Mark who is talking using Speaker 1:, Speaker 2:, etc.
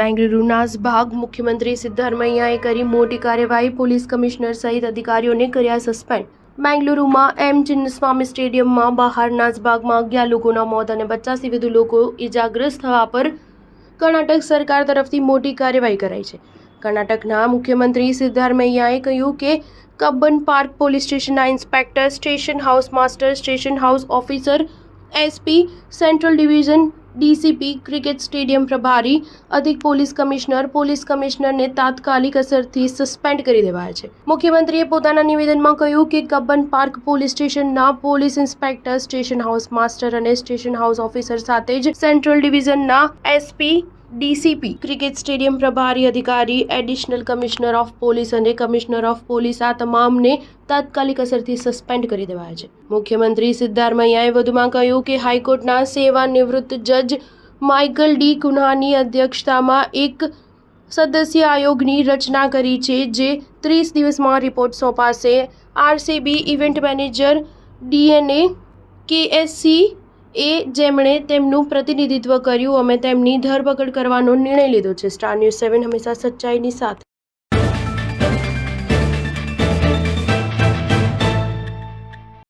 Speaker 1: બેંગલુરુના નાસભાગ મુખ્યમંત્રી સિદ્ધારમૈયાએ કરી મોટી કાર્યવાહી. પોલીસ કમિશનર સહિત અધિકારીઓને કર્યા સસ્પેન્ડ. બેંગલુરુમાં એમ ચિન્નસ્વામી સ્ટેડિયમમાં બહાર નાસભાગમાં 11 લોકોના મોત અને 50થી વધુ લોકો ઇજાગ્રસ્ત થવા પર કર્ણાટક સરકાર તરફથી મોટી કાર્યવાહી કરાઈ છે. કર્ણાટકના મુખ્યમંત્રી સિદ્ધારમૈયાએ કહ્યું કે કબ્બન પાર્ક પોલીસ સ્ટેશનના inspector, station house master, station house officer, SP, central division DCP, cricket stadium પ્રભારી, અધિક પોલીસ કમિશનરને તાત્કાલિક અસરથી સસ્પેન્ડ કરી દેવાયા છે. મુખ્યમંત્રીએ પોતાના નિવેદનમાં કહ્યું કે કબ્બન પાર્ક પોલીસ સ્ટેશનના police inspector, station house master અને સ્ટેશન હાઉસ ઓફિસર સાથે જ સેન્ટ્રલ ડિવિઝનના એસપી, ડીસીપી, ક્રિકેટ સ્ટેડિયમ પ્રભારી અધિકારી, એડિશનલ કમિશનર ઓફ પોલીસ અને કમિશનર ઓફ પોલીસ આ તમામને તાત્કાલિક અસરથી સસ્પેન્ડ કરી દેવાયા છે. મુખ્યમંત્રી સિદ્ધારમૈયાએ વધુમાં કહ્યું કે હાઈકોર્ટના સેવાનિવૃત્ત જજ માઇકલ ડી કુન્હાની અધ્યક્ષતામાં એક સદસ્ય આયોગની રચના કરી છે, જે 30 દિવસમાં રિપોર્ટ સોંપાશે. RCB event manager DNA KSC જેમણે તેમનું પ્રતિનિધિત્વ કર્યું, અમે તેમની ધરપકડ કરવાનો નિર્ણય લીધો છે. સ્ટાર ન્યૂઝ 7 હંમેશા સચ્ચાઈની સાથે.